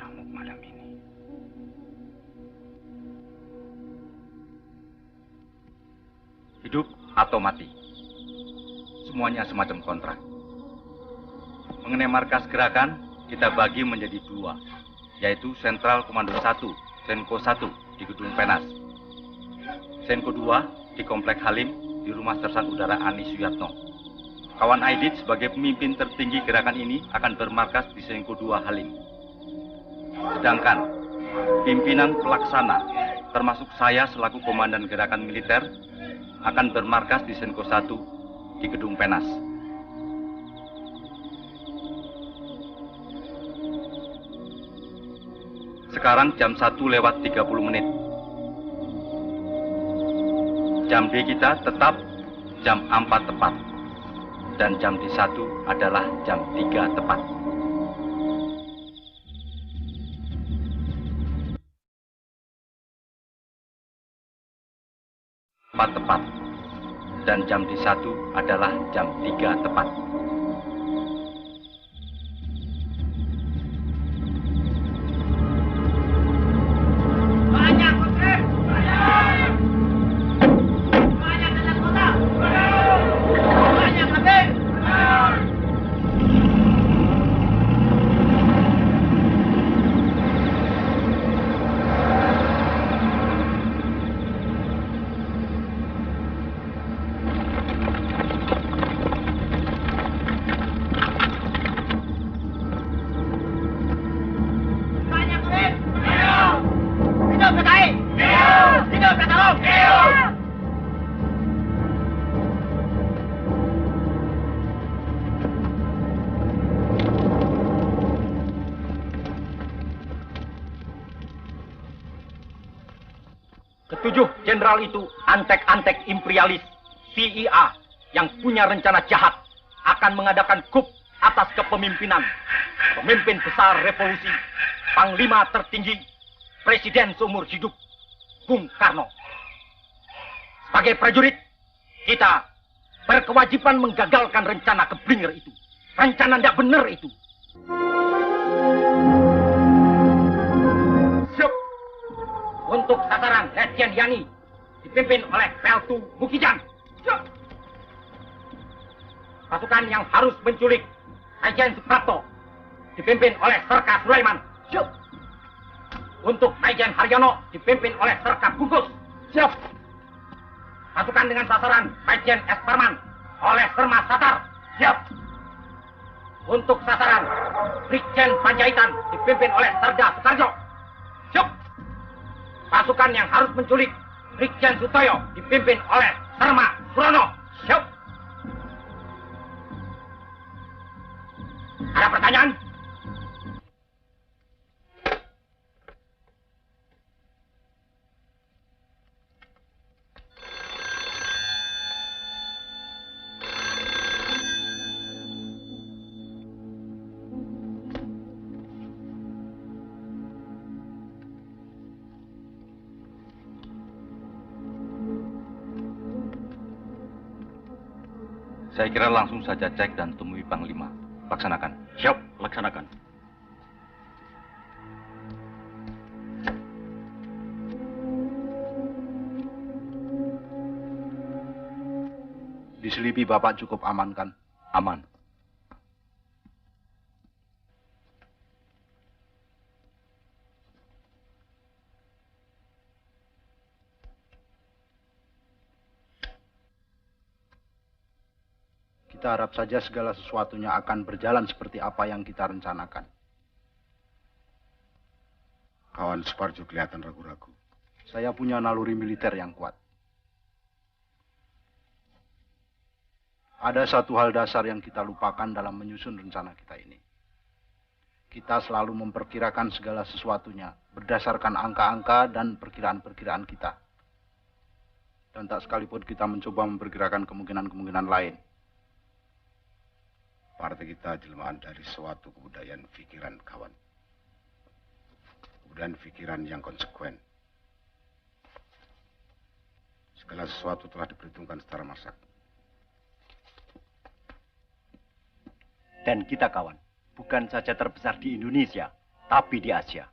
kamu malam ini. Hidup atau mati. Semuanya semacam kontrak. Mengenai markas gerakan, kita bagi menjadi dua, yaitu Sentral Komando 1, Senko 1 di Gedung Penas. Senko 2 di Komplek Halim di Rumah Sersan Udara Ani Suyatno. Kawan Aidit sebagai pemimpin tertinggi gerakan ini akan bermarkas di Senko 2 Halim. Sedangkan pimpinan pelaksana, termasuk saya selaku komandan gerakan militer, akan bermarkas di Senko 1 di Gedung Penas. Sekarang jam 1:30. Jam D kita tetap jam 4 tepat. Dan jam D1 adalah jam 3 tepat. Tepat. Dan jam D1 adalah jam 3 tepat. Ketujuh jenderal itu antek-antek imperialis CIA yang punya rencana jahat akan mengadakan coup atas kepemimpinan pemimpin besar revolusi, panglima tertinggi, presiden seumur hidup, Bung Karno. Sebagai prajurit, kita berkewajiban menggagalkan rencana keblinger itu. Rencana tidak benar itu. Untuk sasaran Ledjen Yani dipimpin oleh Peltu Bukijang. Pasukan yang harus menculik Majen Suprapto dipimpin oleh Serka Sulaiman. Untuk Majen Haryono dipimpin oleh Serka Bungkus. Pasukan dengan sasaran Majen S. Parman oleh Serma Satar. Untuk sasaran Brigjen Panjaitan dipimpin oleh Serda Soekarjo. Pasukan yang harus menculik Brigjen Sutoyo dipimpin oleh Serma Surono. Ada pertanyaan? Saya kira langsung saja cek dan temui Panglima. Laksanakan. Siap, laksanakan. Diselipi Bapak cukup aman kan? Aman. Kita harap saja segala sesuatunya akan berjalan seperti apa yang kita rencanakan. Kawan Suparjo kelihatan ragu-ragu. Saya punya naluri militer yang kuat. Ada satu hal dasar yang kita lupakan dalam menyusun rencana kita ini. Kita selalu memperkirakan segala sesuatunya berdasarkan angka-angka dan perkiraan-perkiraan kita. Dan tak sekalipun kita mencoba memperkirakan kemungkinan-kemungkinan lain. Partai kita jelmaan dari suatu kebudayaan pikiran kawan. Kebudayaan pikiran yang konsekuen. Segala sesuatu telah diperhitungkan secara masak. Dan kita kawan, bukan saja terbesar di Indonesia, tapi di Asia.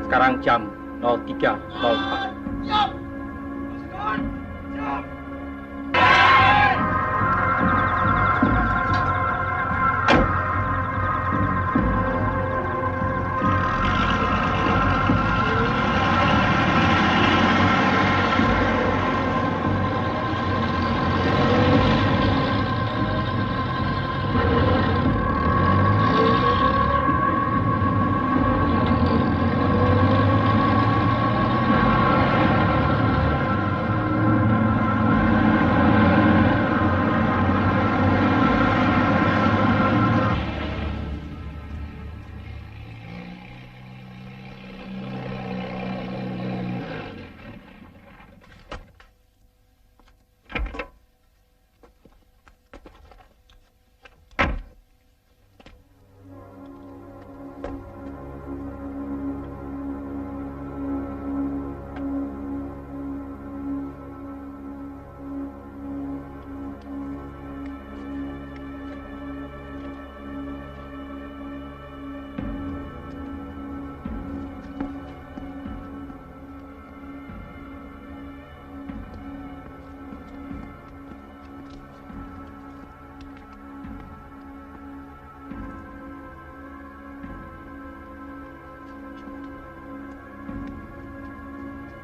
Sekarang jam 03.04.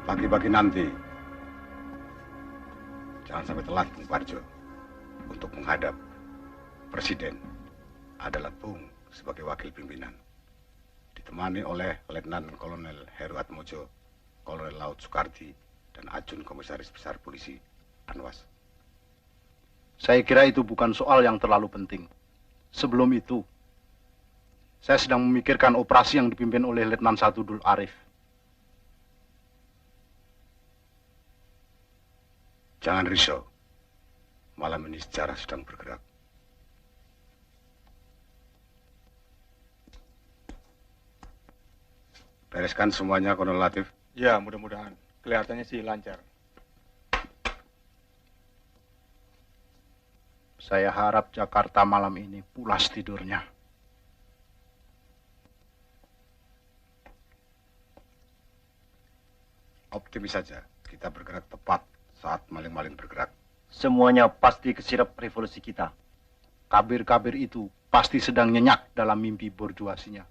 Pagi-pagi nanti, jangan sampai telat, Bung Parjo, untuk menghadap Presiden adalah Bung sebagai wakil pimpinan, ditemani oleh Letnan Kolonel Heru Atmojo, Kolonel Laut Soekardi, dan Ajun Komisaris Besar Polisi Anwas. Saya kira itu bukan soal yang terlalu penting. Sebelum itu, saya sedang memikirkan operasi yang dipimpin oleh Letnan 1 Dul Arif. Jangan risau, malam ini sejarah sedang bergerak. Bereskan semuanya, Kolonel Latif. Ya, mudah-mudahan. Kelihatannya sih lancar. Saya harap Jakarta malam ini pulas tidurnya. Optimis saja, kita bergerak tepat saat maling-maling bergerak. Semuanya pasti kesirap revolusi kita. Kabir-kabir itu pasti sedang nyenyak dalam mimpi borjuasinya.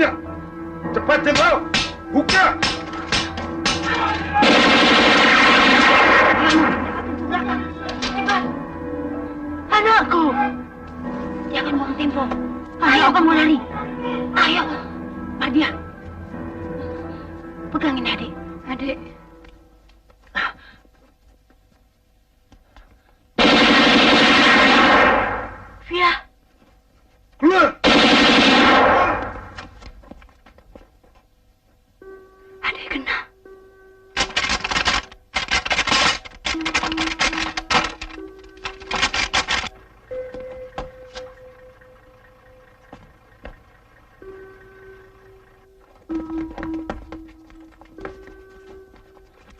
kuncinya. Cepat, Jenderal. Buka. Anakku, jangan buang tempo. Ayo kamu lari. Ayo, Ardia. Pegangin adik. Adik. Via. Keluar. Adik kena.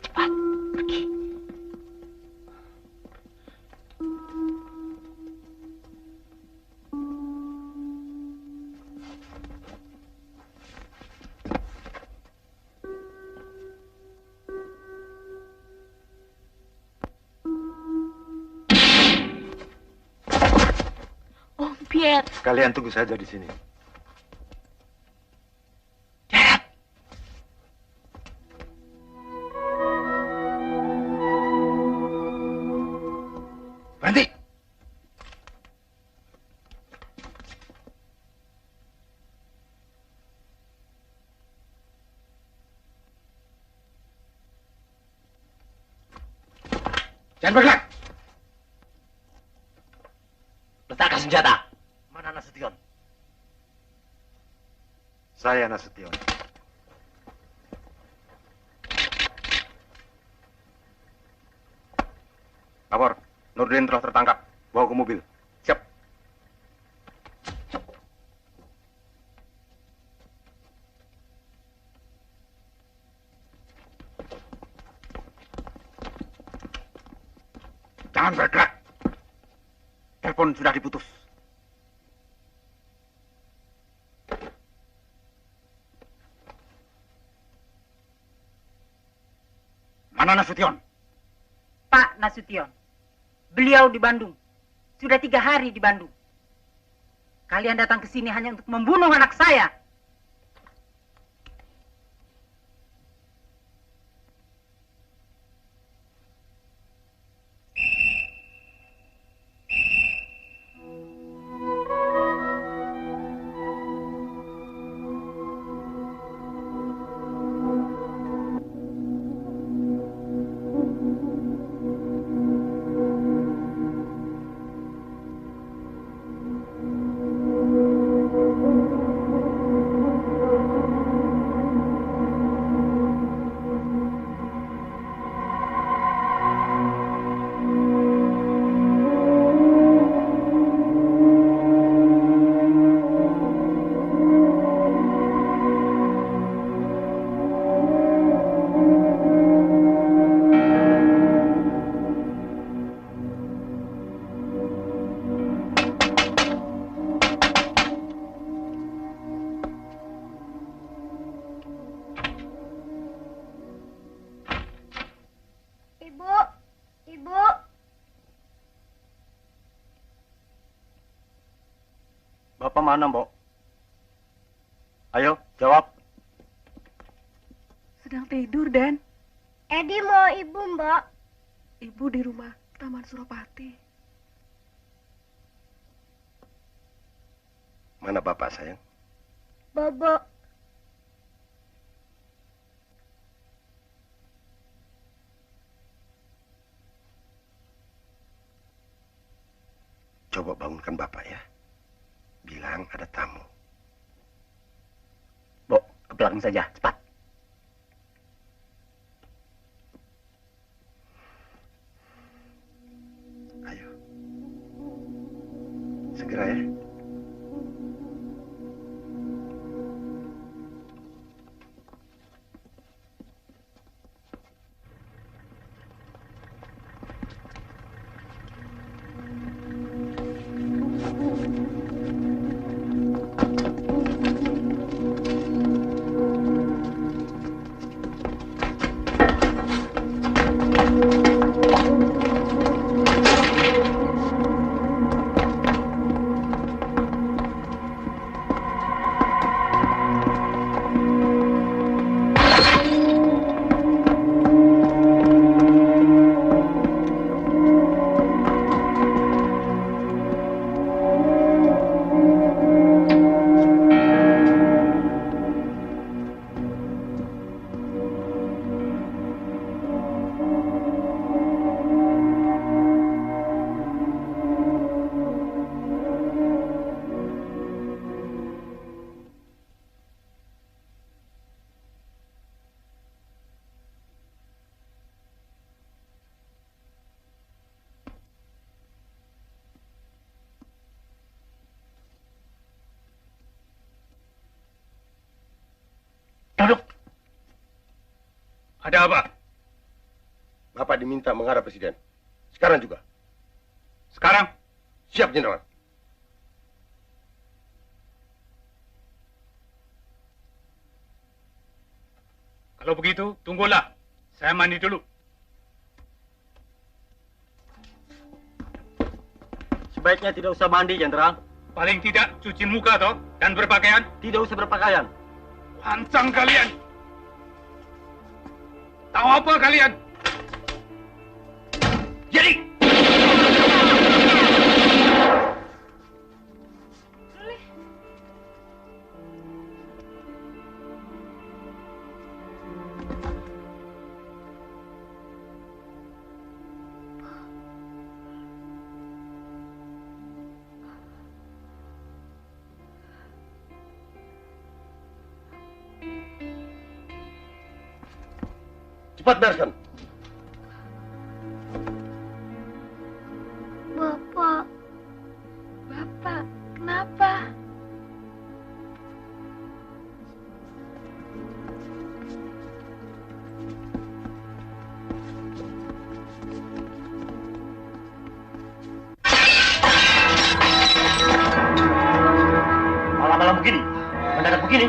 Cepat, pergi. Om Pierre. Kalian tunggu saja di sini. Berhenti. Jangan bergerak. Letakkan senjata. Mana Nasution? Saya Nasution. Lapor, Nurdin telah tertangkap. Bawa ke mobil. Siap. Jangan bergerak. Telepon sudah diputus. Mana Nasution? Pak Nasution, beliau di Bandung. Sudah 3 hari di Bandung. Kalian datang ke sini hanya untuk membunuh anak saya. Ibu. Bapak mana, Mbok? Ayo, jawab. Sedang tidur, Dan. Edi mau ibu, Mbak. Ibu di rumah Taman Suropati. Mana Bapak, sayang? Bobo. Coba bangunkan Bapak ya. Bilang ada tamu. Mbok, ke belakang saja, cepat. Ayo. Segera ya. Duduk. Ada apa? Bapak diminta menghadap Presiden. Sekarang juga. Sekarang? Siap, Jenderal. Kalau begitu, tunggulah. Saya mandi dulu. Sebaiknya tidak usah mandi, Jenderal. Paling tidak cuci muka toh dan berpakaian. Tidak usah berpakaian. Lancang kalian. Tahu apa kalian? Jadi. Cepat bereskan. Bapak. Bapak, kenapa? Malam-malam begini, mendadak begini.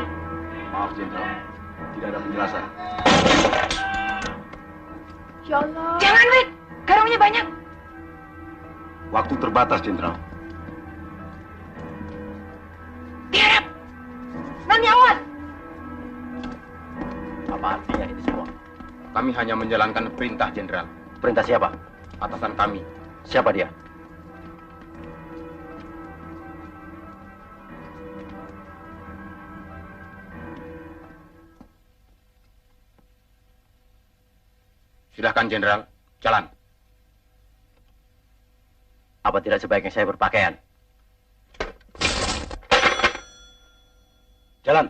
Maaf, Jenderal. Tidak ada penjelasan. Ya Allah. Jangan, Wid. Garungnya banyak. Waktu terbatas, Jenderal. Tiarap. Nani, awas. Apa artinya ini semua? Kami hanya menjalankan perintah, Jenderal. Perintah siapa? Atasan kami. Siapa dia? Silahkan, Jenderal. Jalan. Apa tidak sebaiknya saya berpakaian? Jalan.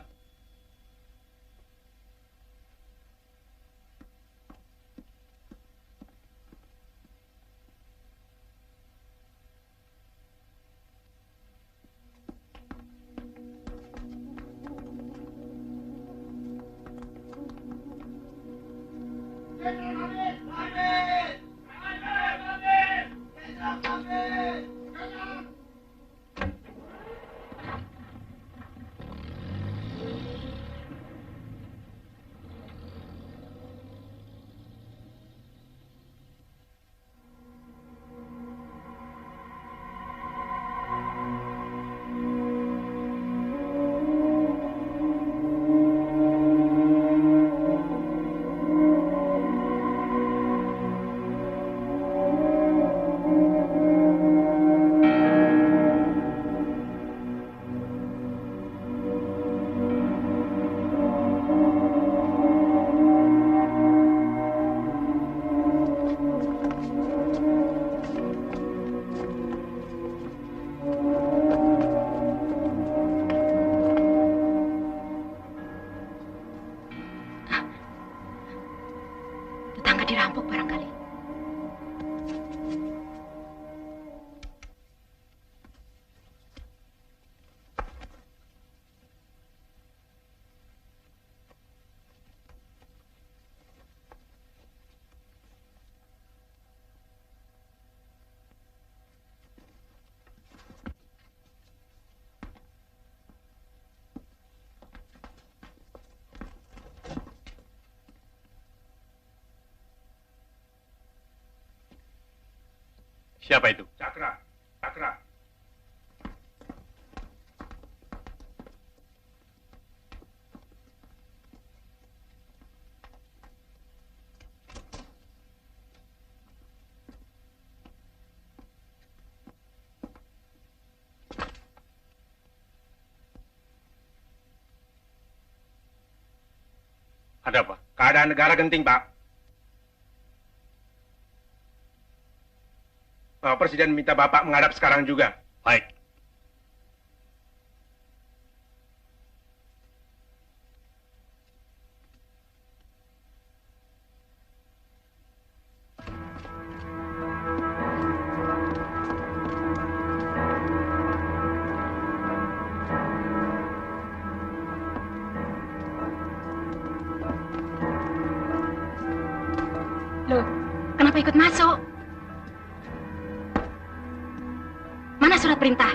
Tetangga dirampok barangkali. Siapa itu? Cakra. Cakra. Ada apa? Keadaan negara genting, Pak. Presiden minta Bapak menghadap sekarang juga. Baik. Kenapa ikut masuk? Mana surat perintah?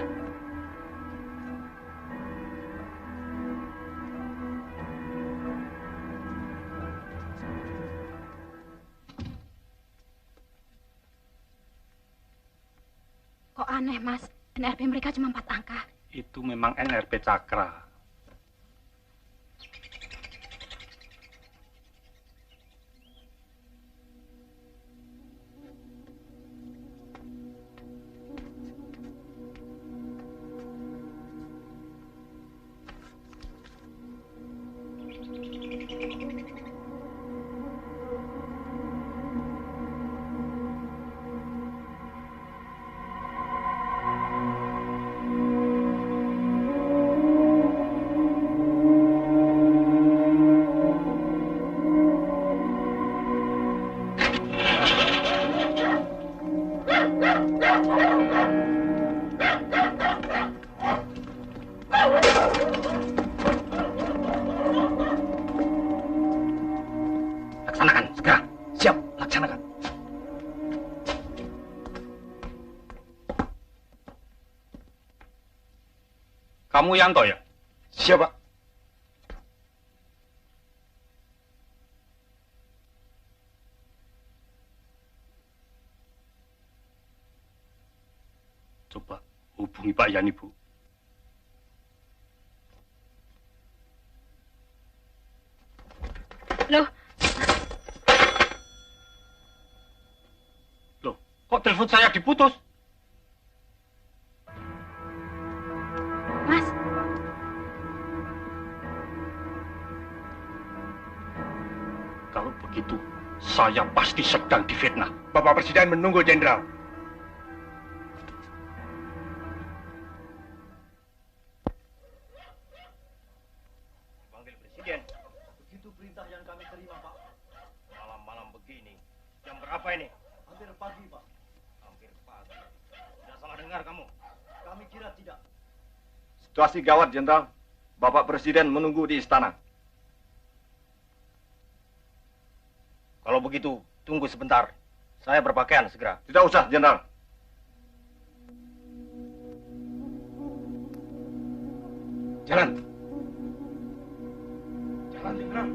Kok aneh, Mas? NRP mereka cuma 4 angka. Itu memang NRP Cakra. Laksanakan, segera. Siap, laksanakan. Kamu Yanto ya? Siap, Pak. Coba hubungi Pak Yani, Bu. Loh, Loh, kok telepon saya diputus? Mas. Kalau begitu, saya pasti sedang difitnah. Bapak Presiden menunggu, Jenderal. Panggil Presiden. Begitu perintah yang kami terima, Pak. Malam-malam begini. Jam berapa ini? Hampir pagi, Pak. Hampir pagi. Tidak salah dengar kamu. Kami kira tidak. Situasi gawat, Jenderal. Bapak Presiden menunggu di istana. Kalau begitu, tunggu sebentar. Saya berpakaian segera. Tidak usah, Jenderal. Jalan. Jalan, Jenderal.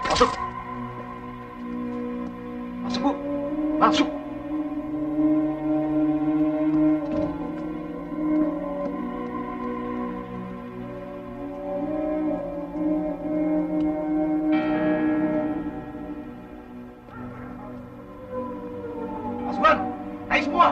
Masuk. Masuk, Bu. Masuk. Pasukan, naik semua.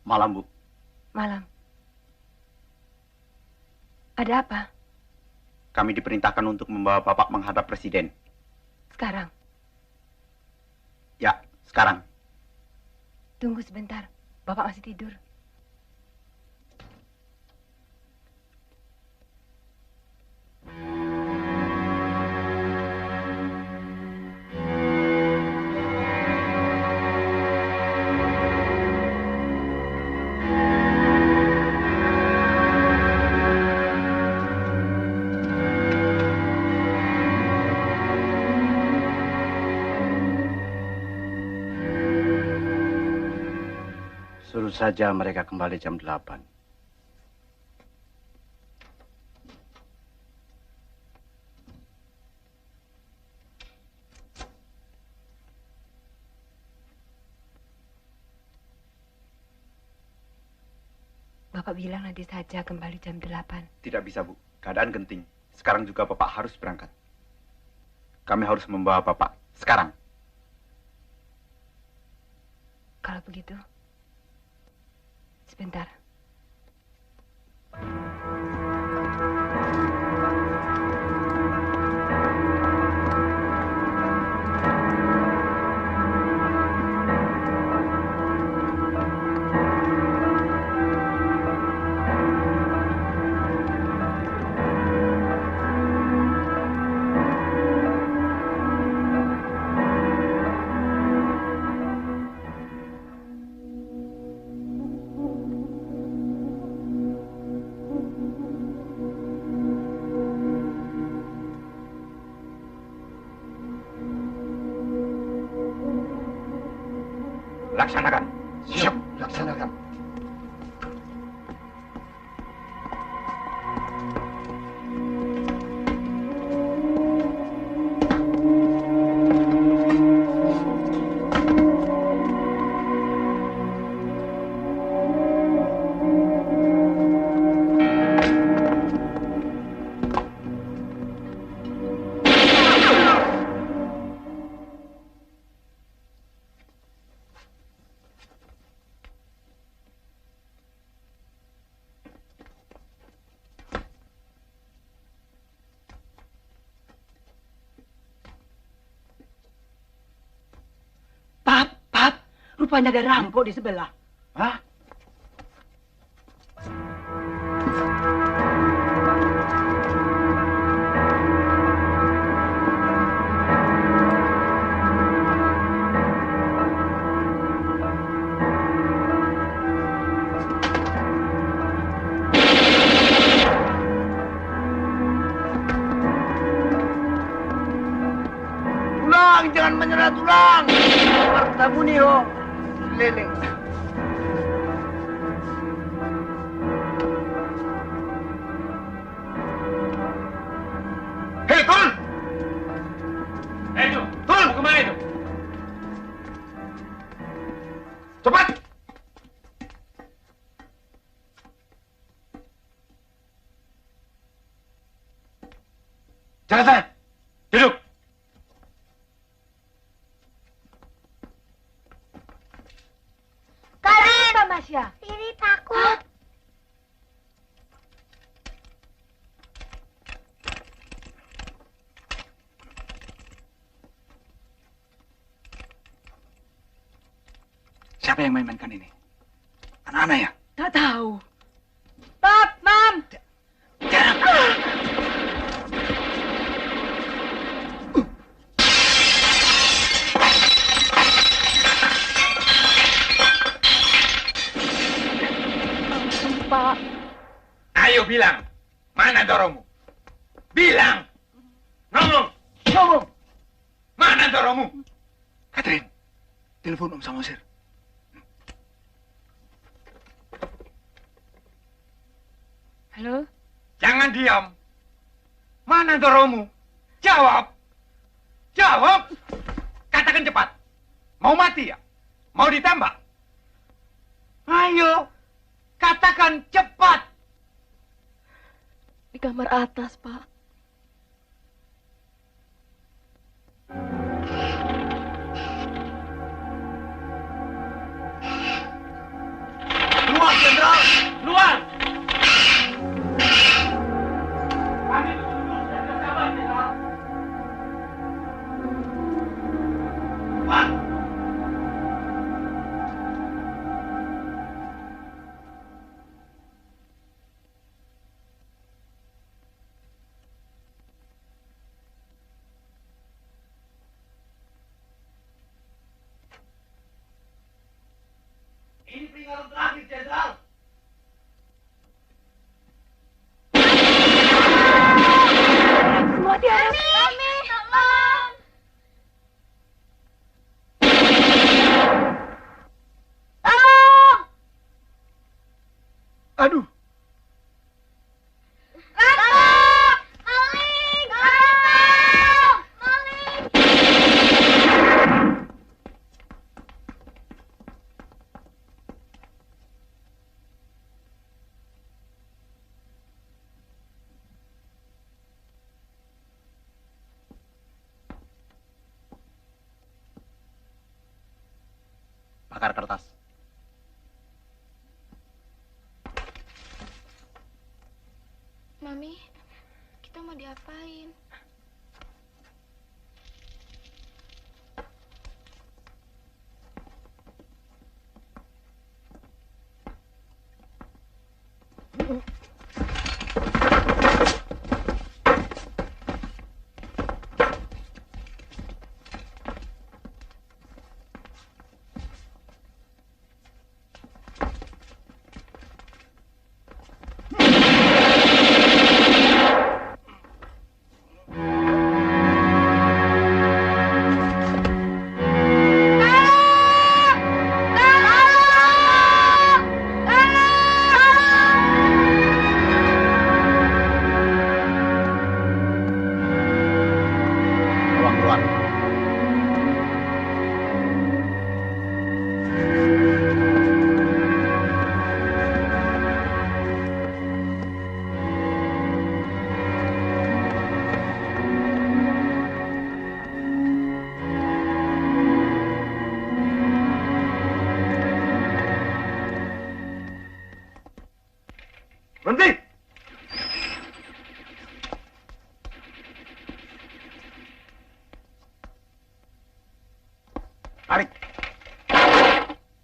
Malam, Bu. Malam. Ada apa? Kami diperintahkan untuk membawa Bapak menghadap Presiden. Sekarang? Ya, sekarang. Tunggu sebentar. Bapak masih tidur. Suruh saja mereka kembali jam 8. Bapak bilang nanti saja kembali jam 8. Tidak bisa, Bu. Keadaan genting. Sekarang juga Bapak harus berangkat. Kami harus membawa Bapak sekarang. Kalau begitu, sebentar. Laksanakan. Siap, laksanakan. Rupanya ada rampok di sebelah. Hah? Tulang, jangan menyerah tulang. Martamu nih, ho. Leleng. Hei, turun! Itu, turun! Kemana itu? Cepat! Jangan sana! Duduk! Kenapa, Masya? Riri takut. Siapa yang main-mainkan ini? Anak-anak ya? Tak tahu. Pap, Mam. Pak. Ayo bilang, mana Doromu? Bilang! Ngomong! Ngomong! Mana Doromu? Catherine, telepon Om Samosir. Halo? Jangan diam. Mana Doromu? Jawab! Jawab! Katakan cepat. Mau mati ya? Mau ditembak? Ayo! Katakan cepat! Di kamar atas, Pak. Keluar, Jenderal! Keluar! akar kertas. Mami, kita mau diapain? Berhenti! Tarik.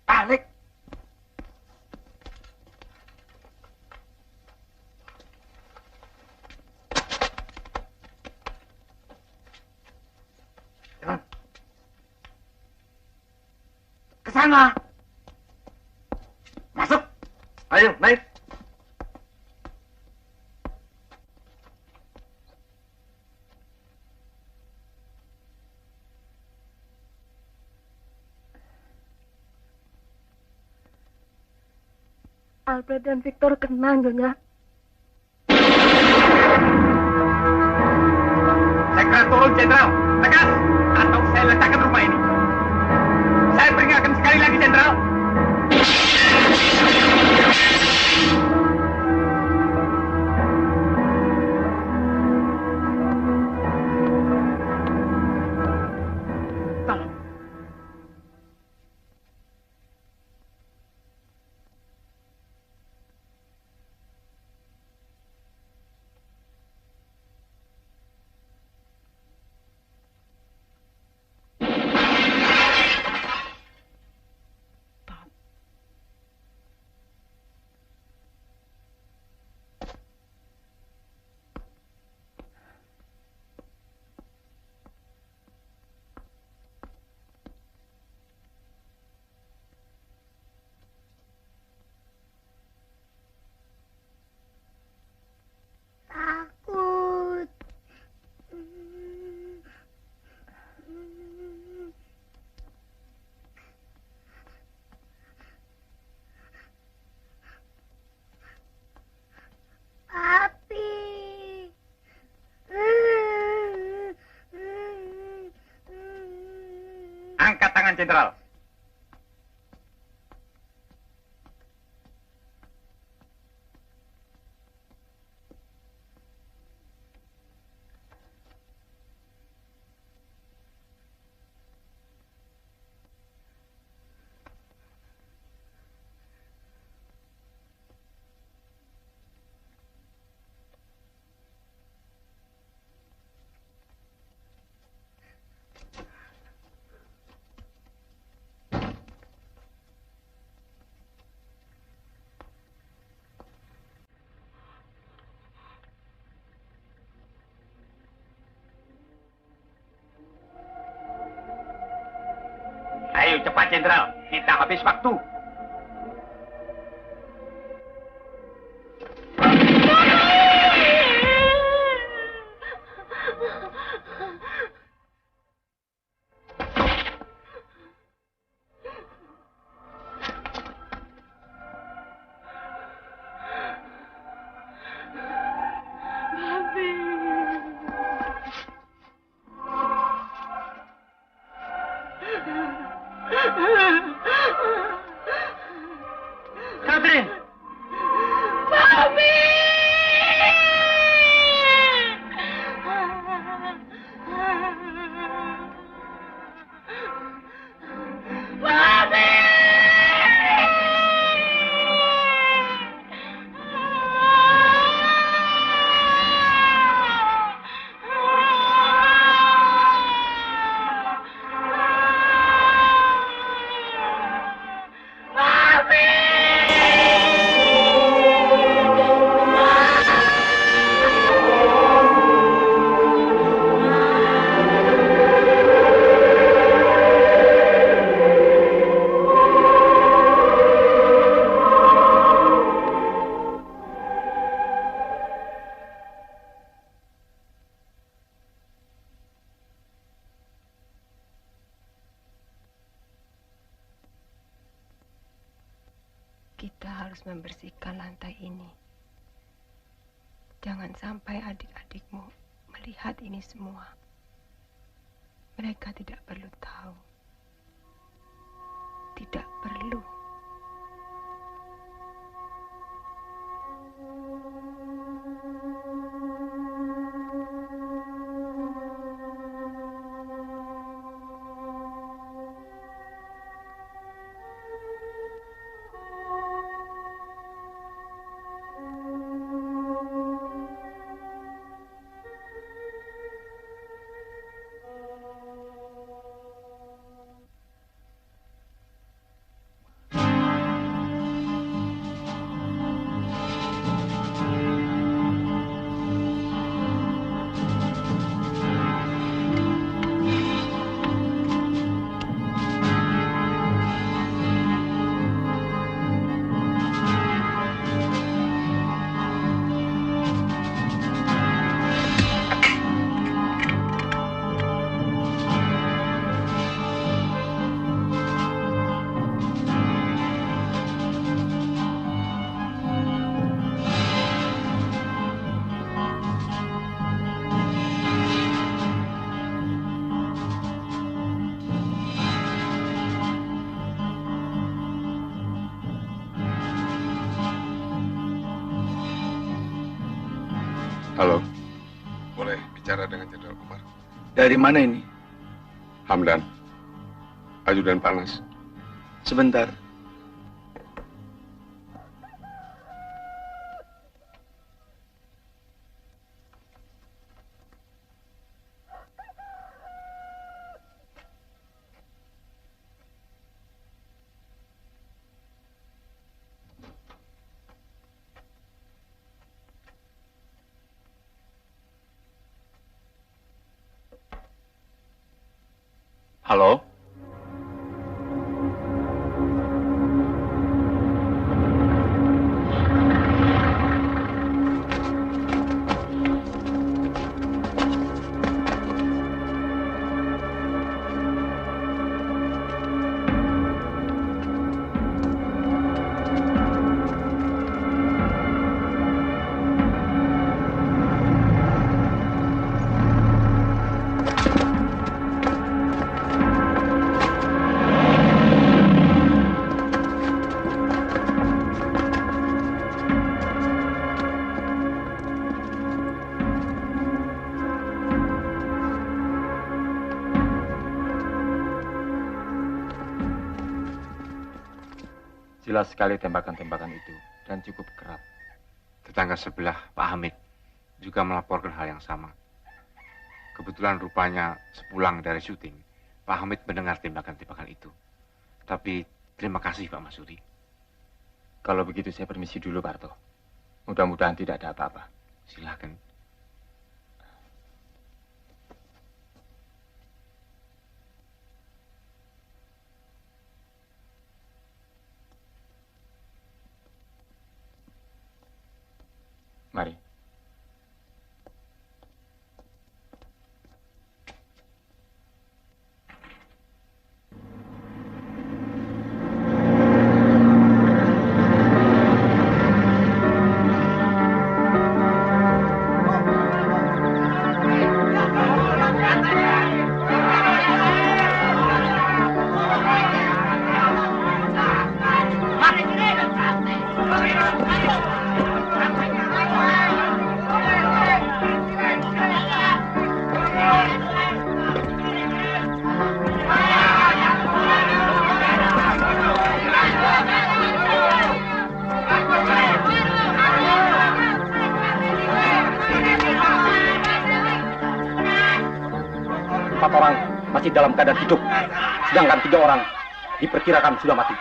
Tarik. Jalan. Ke sana. Masuk. Ayo, naik. Alfred dan Victor kena, Nyonya. Sekret turun, Jenderal. Tegas, atau saya letakkan rumah ini. Saya peringatkan sekali lagi, Jenderal. Takut. Papi. Angkat tangan, Jenderal. Ayo cepat, Jenderal. Kita habis waktu. Catherine! Mami! Kita harus membersihkan lantai ini. Jangan sampai adik-adikmu melihat ini semua. Mereka tidak perlu tahu. Tidak perlu. Halo. Boleh bicara dengan Jenderal Umar? Dari mana ini? Hamdan. Ajudan Panas. Sebentar. Halo? Jelas sekali tembakan-tembakan itu dan cukup kerap. Tetangga sebelah, Pak Hamid, juga melaporkan hal yang sama. Kebetulan rupanya sepulang dari syuting, Pak Hamid mendengar tembakan-tembakan itu. Tapi terima kasih Pak Masuri. Kalau begitu saya permisi dulu, Pak Arto. Mudah-mudahan tidak ada apa-apa. Silakan. Mari. Orang masih dalam keadaan hidup, sedangkan 3 orang diperkirakan sudah mati.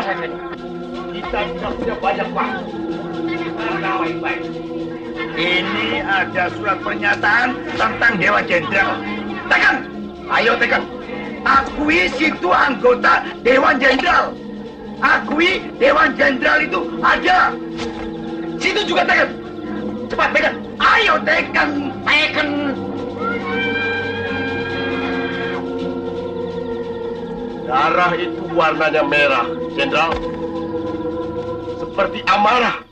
tenang saja. Kita sudah punya banyak waktu. Kita baik-baik. Ini ada surat pernyataan tentang Dewan Jenderal. Tekan! Ayo tekan! Akui situ anggota Dewan Jenderal. Akui Dewan Jenderal itu ada. Situ juga tekan. Cepat tekan. Ayo tekan. Tekan. Darah itu warnanya merah, Jenderal. Seperti amarah.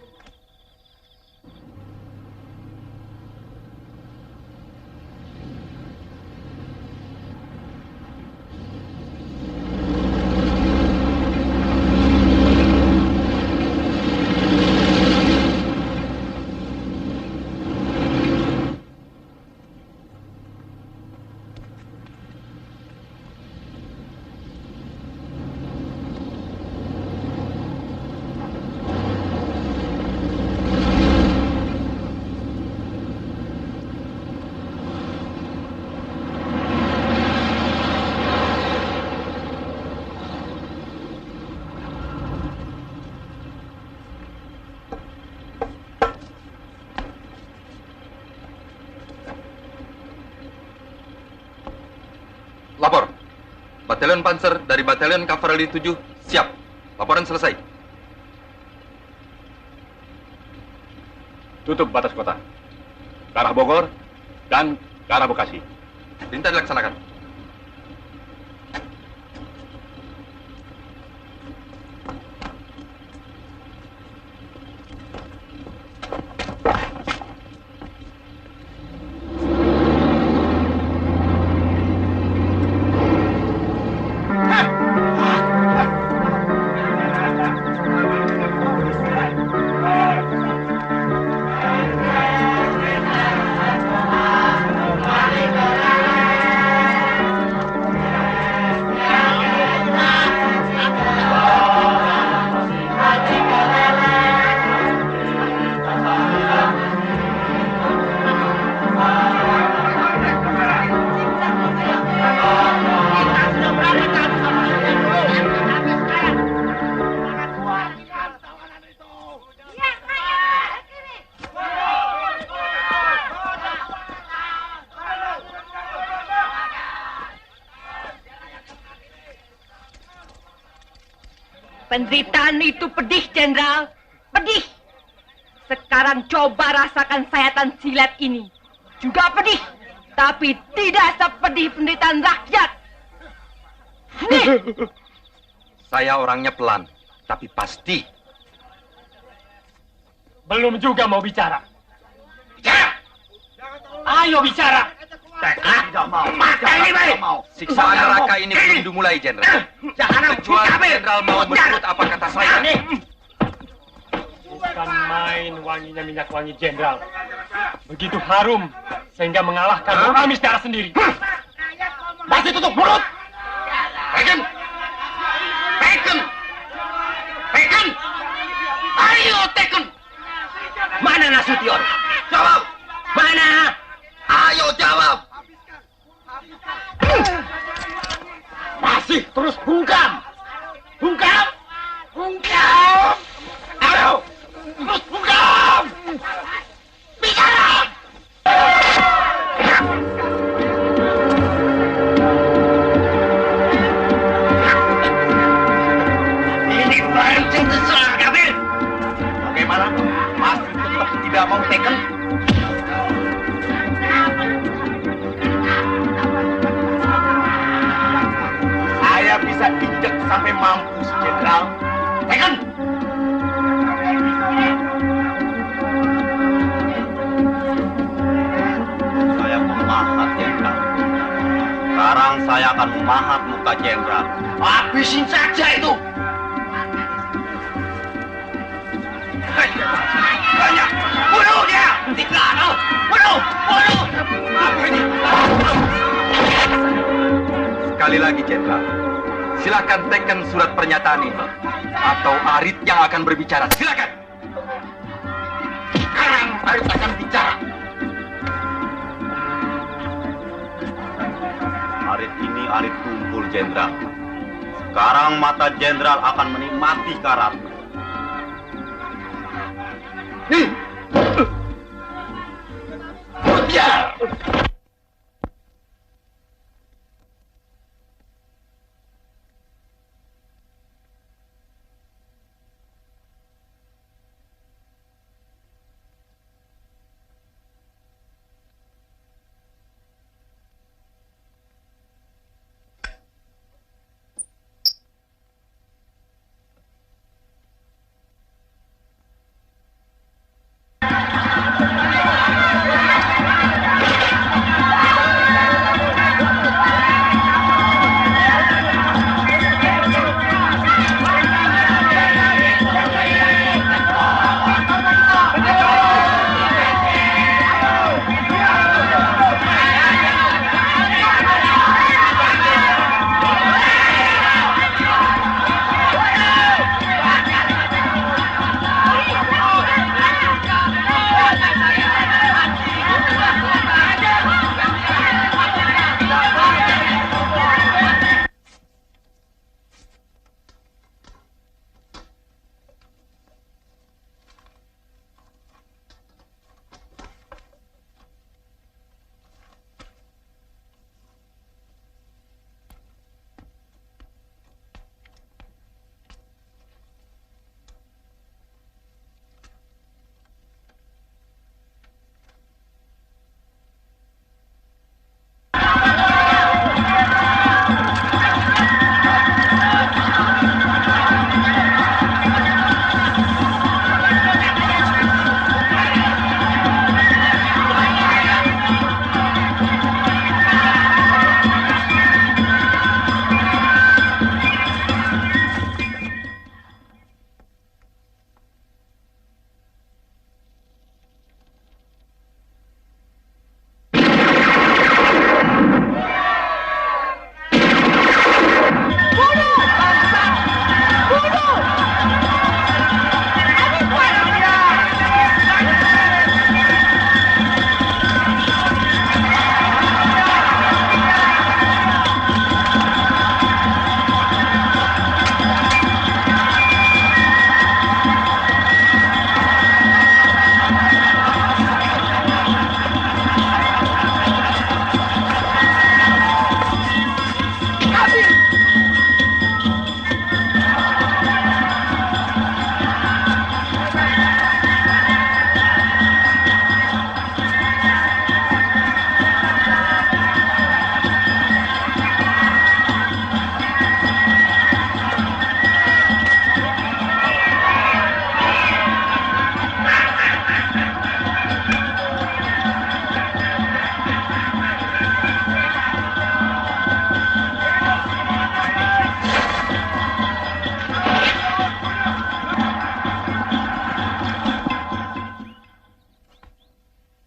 Lapor. Batalion Panzer dari Batalion Kavaleri 7 siap. Laporan selesai. Tutup batas kota. Ke arah Bogor dan ke arah Bekasi. Perintah dilaksanakan. Penderitaan itu pedih, Jenderal. Pedih. Sekarang coba rasakan sayatan silet ini. Juga pedih. Tapi tidak sepedih penderitaan rakyat. Nih. Saya orangnya pelan, tapi pasti. Belum juga mau bicara. Bicara! Ayo bicara! Tidak mau. Mati ini, mau. Siksaan neraka ini belum dimulai, Jenderal. Kecuali Jenderal mau menurut apa kata saya. Bukan main wanginya minyak wangi Jenderal. Begitu harum sehingga mengalahkan Amis darah sendiri. Masih tutup mulut. Tekan. Tekan. Tekan. Ayo tekan. Mana Nasution? Jawab. Mana? Ayo jawab. Masih terus bungkam. Bungkam. Bungkam. Ayo. Terus bungkam. Bicara. Ini baru cinta seorang kafir. Bagaimana? Masih tetap tidak mau tekan? Saya bisa injek sampai mampus, Jenderal. Tekan! Saya memahat, Jenderal. Sekarang saya akan memahat muka Jenderal. Habisin saja itu! Banyak! Bunuh dia! Tidak! Bunuh! Bunuh! Sekali lagi, Jenderal. Silakan tekan surat pernyataan ini. Atau Arit yang akan berbicara. Silakan. Sekarang Arit akan bicara. Arit ini Arit kumpul, Jenderal. Sekarang mata jenderal akan menikmati karatmu.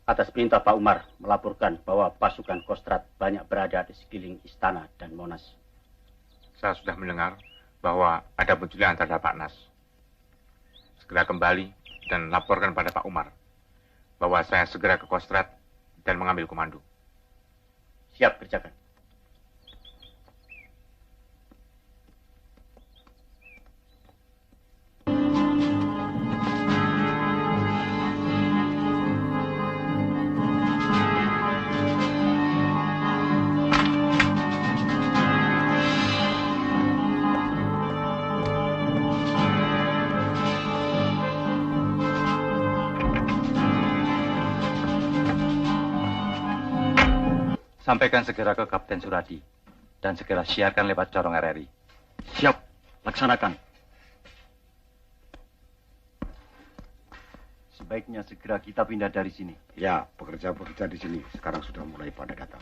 Atas perintah Pak Umar melaporkan bahwa pasukan Kostrad banyak berada di sekeliling istana dan Monas. Saya sudah mendengar bahwa ada penculikan terhadap Pak Nas. Segera kembali dan laporkan pada Pak Umar bahwa saya segera ke Kostrad dan mengambil komando. Siap, kerjakan. Sampaikan segera ke Kapten Suradi dan segera siarkan lewat corong RRI. Siap, laksanakan. Sebaiknya segera kita pindah dari sini. Ya, pekerja-pekerja di sini sekarang sudah mulai pada datang.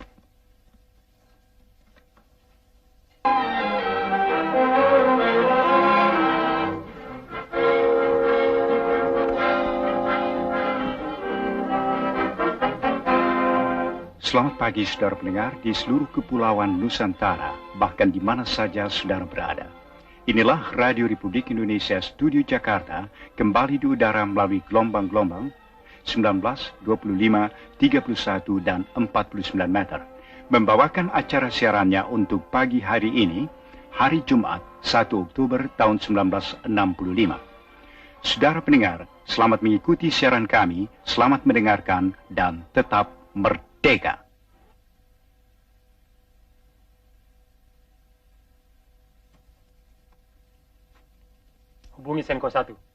Selamat pagi saudara pendengar di seluruh kepulauan Nusantara, bahkan di mana saja saudara berada. Inilah Radio Republik Indonesia Studio Jakarta, kembali di udara melalui gelombang-gelombang 19, 25, 31, dan 49 meter. Membawakan acara siarannya untuk pagi hari ini, hari Jumat, 1 Oktober tahun 1965. Saudara pendengar, selamat mengikuti siaran kami, selamat mendengarkan, dan tetap merdeka. Hubungi Senko 1.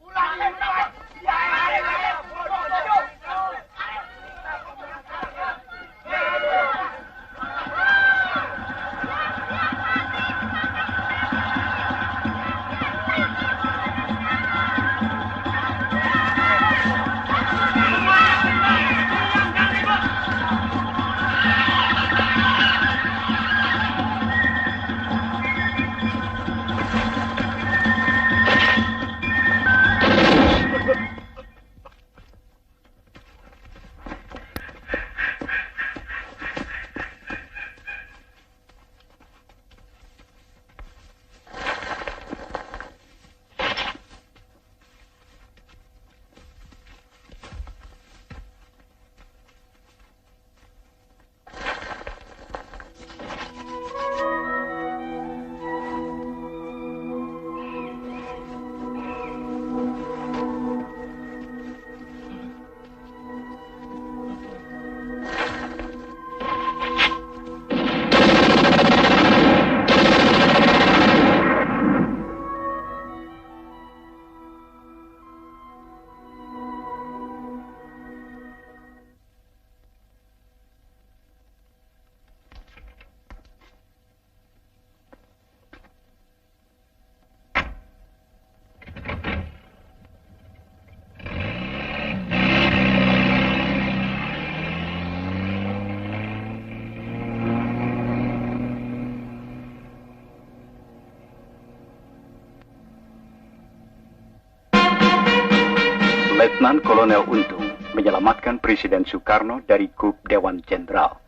Letnan Kolonel Untung menyelamatkan Presiden Soekarno dari Kup Dewan Jenderal.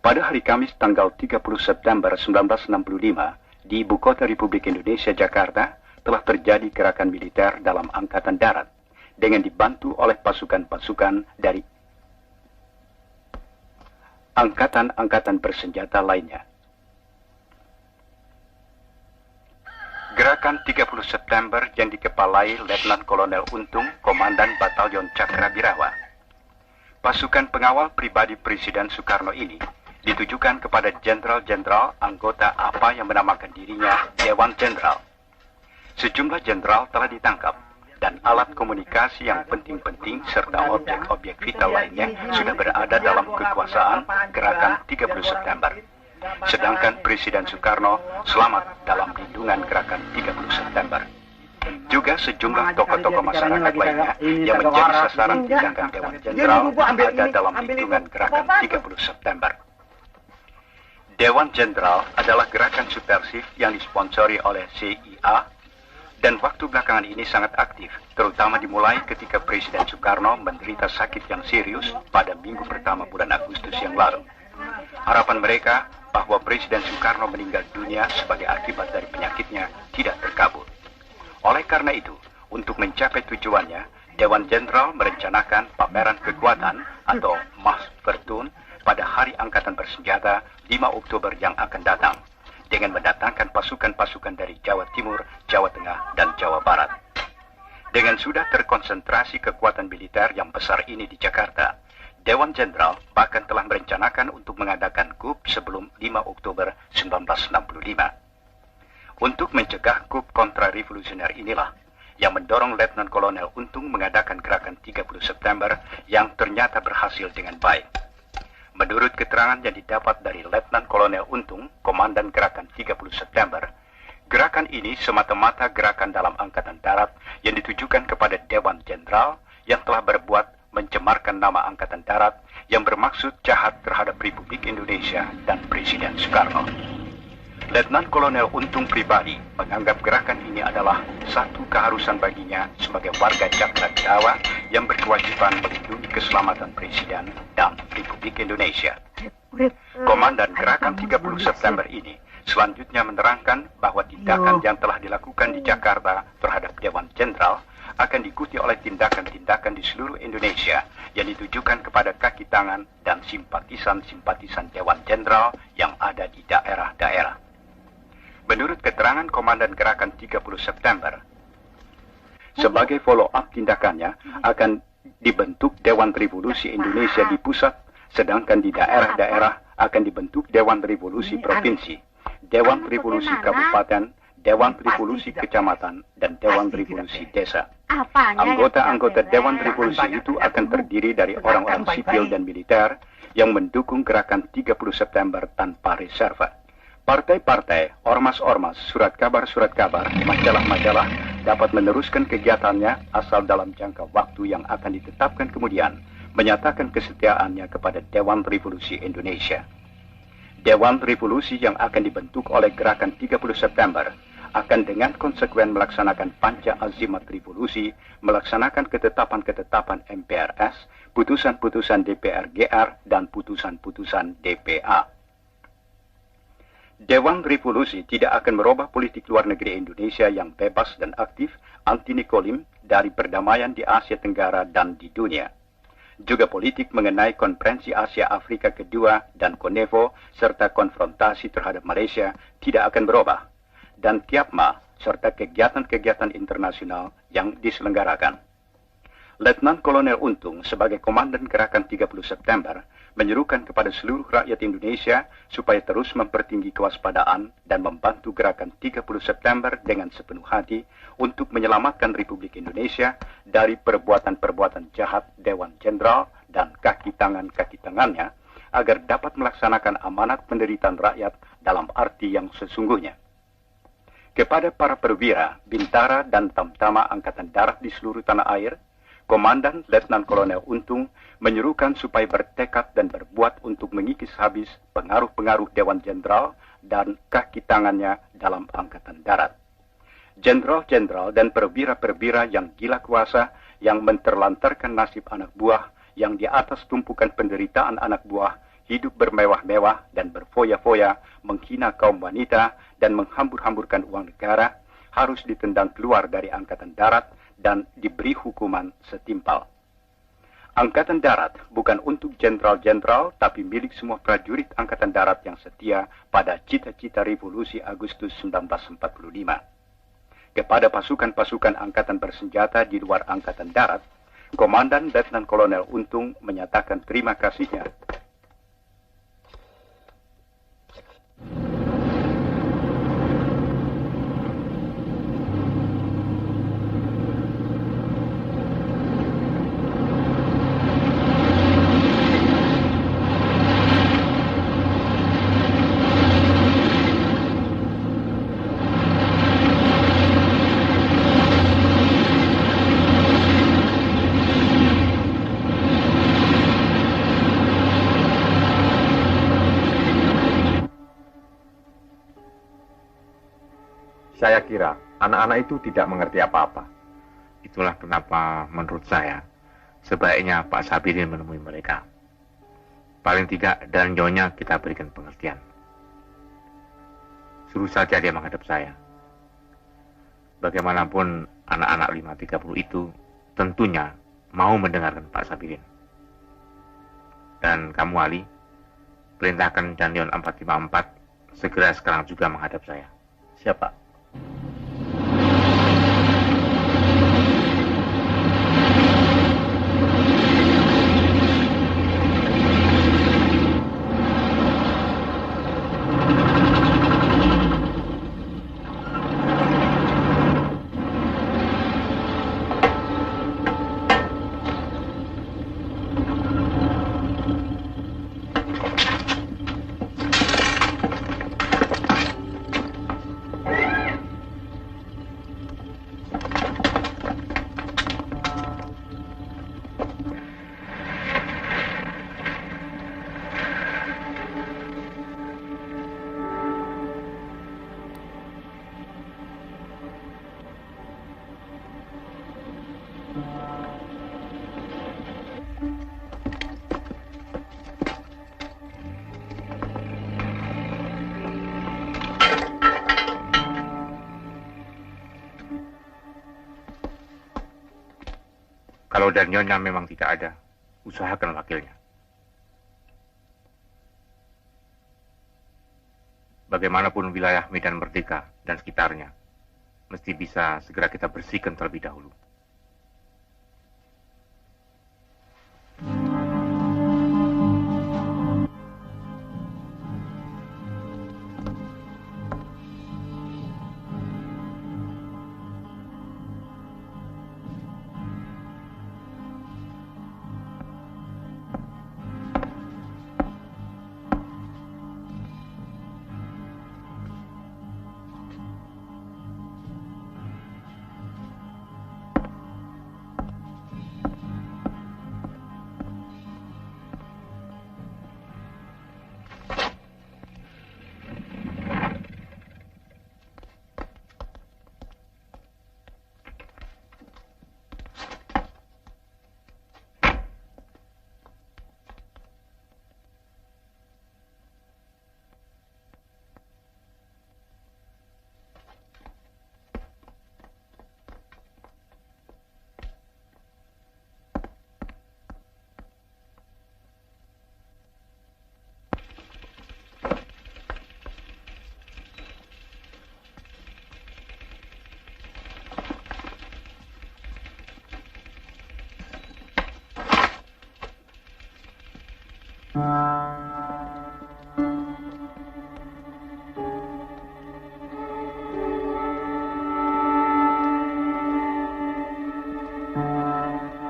Pada hari Kamis tanggal 30 September 1965 di Ibu Kota Republik Indonesia Jakarta telah terjadi gerakan militer dalam Angkatan Darat dengan dibantu oleh pasukan-pasukan dari angkatan-angkatan bersenjata lainnya. Gerakan 30 September yang dikepalai Letnan Kolonel Untung, Komandan Batalion Cakrabirawa. Pasukan pengawal pribadi Presiden Soekarno ini ditujukan kepada jenderal-jenderal anggota APA yang menamakan dirinya Dewan Jenderal. Sejumlah jenderal telah ditangkap dan alat komunikasi yang penting-penting serta objek-objek vital lainnya sudah berada dalam kekuasaan Gerakan 30 September. Sedangkan Presiden Soekarno selamat dalam lindungan Gerakan 30 September. Juga sejumlah tokoh-tokoh masyarakat lainnya yang menjadi sasaran tindakan Dewan Jenderal ada dalam lindungan Gerakan 30 September. Dewan Jenderal adalah gerakan subversif yang disponsori oleh CIA dan waktu belakangan ini sangat aktif, terutama dimulai ketika Presiden Soekarno menderita sakit yang serius pada minggu pertama bulan Agustus yang lalu. Harapan mereka bahwa Presiden Soekarno meninggal dunia sebagai akibat dari penyakitnya tidak terkabul. Oleh karena itu, untuk mencapai tujuannya, Dewan Jenderal merencanakan pameran kekuatan atau Machtvertoon pada Hari Angkatan Bersenjata 5 Oktober yang akan datang, dengan mendatangkan pasukan-pasukan dari Jawa Timur, Jawa Tengah, dan Jawa Barat. Dengan sudah terkonsentrasi kekuatan militer yang besar ini di Jakarta, Dewan Jenderal bahkan telah merencanakan untuk mengadakan KUP sebelum 5 Oktober 1965. Untuk mencegah KUP kontra-revolusioner inilah yang mendorong Letnan Kolonel Untung mengadakan gerakan 30 September yang ternyata berhasil dengan baik. Menurut keterangan yang didapat dari Letnan Kolonel Untung, Komandan Gerakan 30 September, gerakan ini semata-mata gerakan dalam Angkatan Darat yang ditujukan kepada Dewan Jenderal yang telah berbuat mencemarkan nama Angkatan Darat yang bermaksud jahat terhadap Republik Indonesia dan Presiden Soekarno. Letnan Kolonel Untung pribadi menganggap gerakan ini adalah satu keharusan baginya sebagai warga Cakrabirawa yang berkewajiban melindungi keselamatan Presiden dan Republik Indonesia. Komandan Gerakan 30 September ini selanjutnya menerangkan bahwa tindakan yang telah dilakukan di Jakarta terhadap Dewan Jenderal akan diikuti oleh tindakan-tindakan di seluruh Indonesia yang ditujukan kepada kaki tangan dan simpatisan-simpatisan Dewan Jenderal yang ada di daerah-daerah. Menurut keterangan Komandan Gerakan 30 September, sebagai follow-up tindakannya akan dibentuk Dewan Revolusi Indonesia di pusat, sedangkan di daerah-daerah akan dibentuk Dewan Revolusi Provinsi, Dewan Revolusi Kabupaten, Dewan Revolusi Kecamatan, dan Dewan Revolusi Desa. Anggota-anggota Dewan Revolusi itu akan terdiri dari orang-orang sipil dan militer yang mendukung Gerakan 30 September tanpa reserve. Partai-partai, ormas-ormas, surat kabar, majalah-majalah dapat meneruskan kegiatannya asal dalam jangka waktu yang akan ditetapkan kemudian menyatakan kesetiaannya kepada Dewan Revolusi Indonesia. Dewan Revolusi yang akan dibentuk oleh Gerakan 30 September akan dengan konsekuen melaksanakan panca azimat revolusi, melaksanakan ketetapan-ketetapan MPRS, putusan-putusan DPR GR, dan putusan-putusan DPA. Dewan Revolusi tidak akan merubah politik luar negeri Indonesia yang bebas dan aktif anti-Nikolim dari perdamaian di Asia Tenggara dan di dunia. Juga politik mengenai Konferensi Asia Afrika kedua dan Konevo serta konfrontasi terhadap Malaysia tidak akan berubah. Dan Tiapma serta kegiatan-kegiatan internasional yang diselenggarakan. Letnan Kolonel Untung sebagai Komandan Gerakan 30 September menyerukan kepada seluruh rakyat Indonesia supaya terus mempertinggi kewaspadaan dan membantu Gerakan 30 September dengan sepenuh hati untuk menyelamatkan Republik Indonesia dari perbuatan-perbuatan jahat Dewan Jenderal dan kaki tangannya agar dapat melaksanakan amanat penderitaan rakyat dalam arti yang sesungguhnya. Kepada para perwira, bintara, dan tamtama Angkatan Darat di seluruh tanah air, Komandan Letnan Kolonel Untung menyerukan supaya bertekad dan berbuat untuk mengikis habis pengaruh-pengaruh Dewan Jenderal dan kaki tangannya dalam Angkatan Darat. Jenderal-jenderal dan perwira-perwira yang gila kuasa yang menterlantarkan nasib anak buah yang di atas tumpukan penderitaan anak buah hidup bermewah-mewah dan berfoya-foya, menghina kaum wanita dan menghambur-hamburkan uang negara harus ditendang keluar dari Angkatan Darat dan diberi hukuman setimpal. Angkatan Darat bukan untuk jenderal-jenderal, tapi milik semua prajurit Angkatan Darat yang setia pada cita-cita revolusi Agustus 1945. Kepada pasukan-pasukan angkatan bersenjata di luar Angkatan Darat, Komandan Letnan Kolonel Untung menyatakan terima kasihnya Saya kira anak-anak itu tidak mengerti apa-apa. Itulah kenapa menurut saya sebaiknya Pak Sabirin menemui mereka. Paling tidak dan nyonya kita berikan pengertian. Suruh saja dia menghadap saya. Bagaimanapun anak-anak 530 itu tentunya mau mendengarkan Pak Sabirin. Dan kamu Ali, perintahkan Danlion 454 segera sekarang juga menghadap saya. Siapa? Kalau dan nyonya memang tidak ada, usahakan wakilnya. bagaimanapun wilayah Medan Merdeka dan sekitarnya, mesti bisa segera kita bersihkan terlebih dahulu.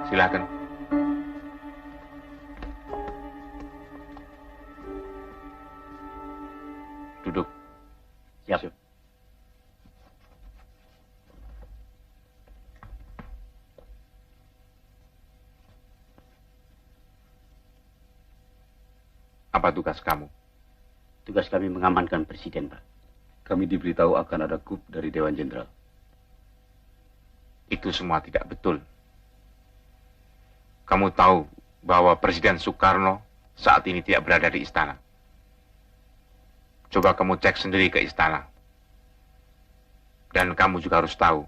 Silakan. Duduk. Siap. Apa tugas kamu? Tugas kami mengamankan Presiden, Pak. Kami diberitahu akan ada coup dari Dewan Jenderal. Itu semua tidak betul. Kamu tahu bahwa Presiden Soekarno saat ini tidak berada di istana. Coba kamu cek sendiri ke istana. Dan kamu juga harus tahu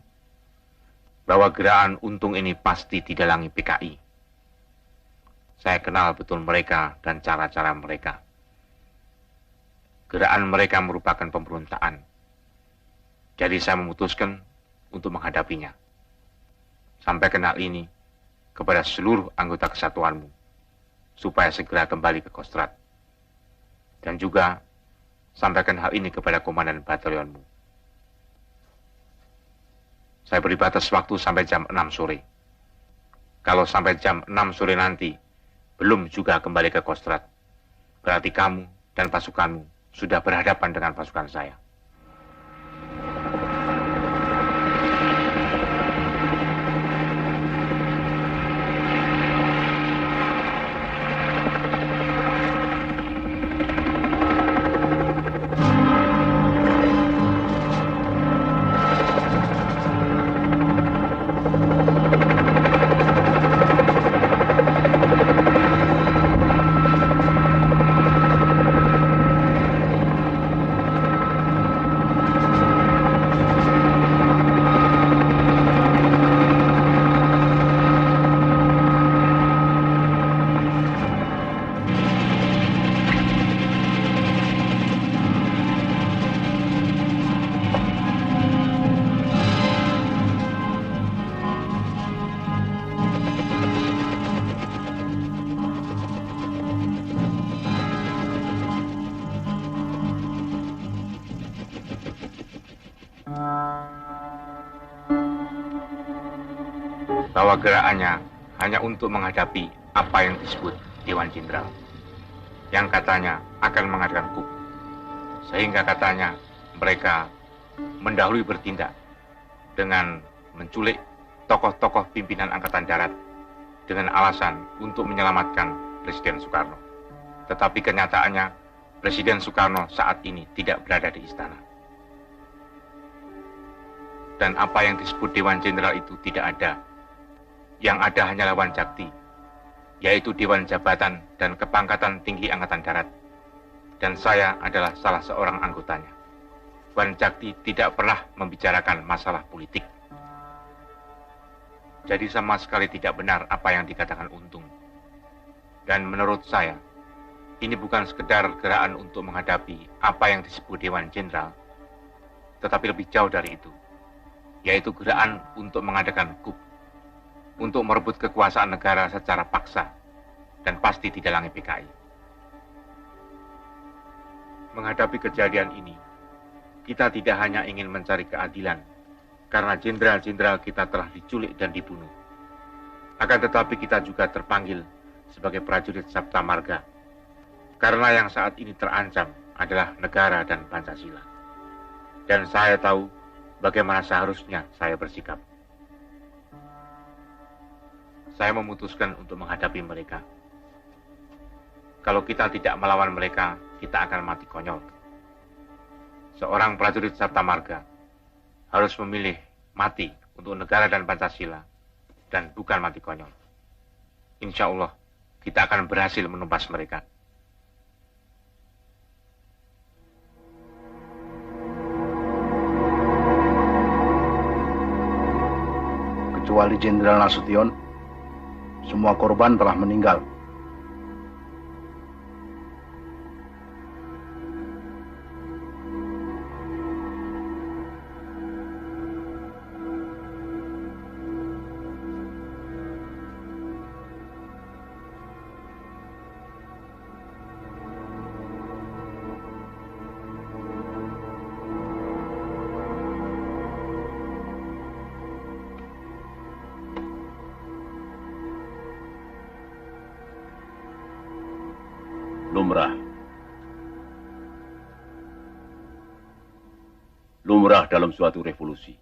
bahwa gerakan untung ini pasti didalangi PKI. Saya kenal betul mereka dan cara-cara mereka. Gerakan mereka merupakan pemberontakan. Jadi saya memutuskan untuk menghadapinya. Sampaikan hal ini kepada seluruh anggota kesatuanmu, supaya segera kembali ke Kostrad. Dan juga sampaikan hal ini kepada komandan batalionmu. Saya beri batas waktu sampai jam 6 sore. Kalau sampai jam 6 sore nanti belum juga kembali ke Kostrad, berarti kamu dan pasukanmu sudah berhadapan dengan pasukan saya. Bahwa gerakannya hanya untuk menghadapi apa yang disebut Dewan Jenderal, yang katanya akan mengadakan coup, sehingga katanya mereka mendahului bertindak dengan menculik tokoh-tokoh pimpinan Angkatan Darat dengan alasan untuk menyelamatkan Presiden Soekarno. Tetapi kenyataannya Presiden Soekarno saat ini tidak berada di istana. Dan apa yang disebut Dewan Jenderal itu tidak ada. Yang ada hanyalah Wanjakti, yaitu Dewan Jabatan dan Kepangkatan Tinggi Angkatan Darat. Dan saya adalah salah seorang anggotanya. Wanjakti tidak pernah membicarakan masalah politik. Jadi sama sekali tidak benar apa yang dikatakan Untung. Dan menurut saya, ini bukan sekedar gerakan untuk menghadapi apa yang disebut Dewan Jenderal, tetapi lebih jauh dari itu, yaitu gerakan untuk mengadakan coup, untuk merebut kekuasaan negara secara paksa, dan pasti didalangi PKI. Menghadapi kejadian ini, kita tidak hanya ingin mencari keadilan, karena jenderal-jenderal kita telah diculik dan dibunuh. Akan tetapi kita juga terpanggil sebagai prajurit Sabta Marga, karena yang saat ini terancam adalah negara dan Pancasila. Dan saya tahu bagaimana seharusnya saya bersikap. Saya memutuskan untuk menghadapi mereka. Kalau kita tidak melawan mereka, kita akan mati konyol. Seorang prajurit Sabta Marga harus memilih mati untuk negara dan Pancasila, dan bukan mati konyol. Insya Allah, kita akan berhasil menumpas mereka. Kecuali Jenderal Nasution, semua korban telah meninggal. Lumrah dalam suatu revolusi.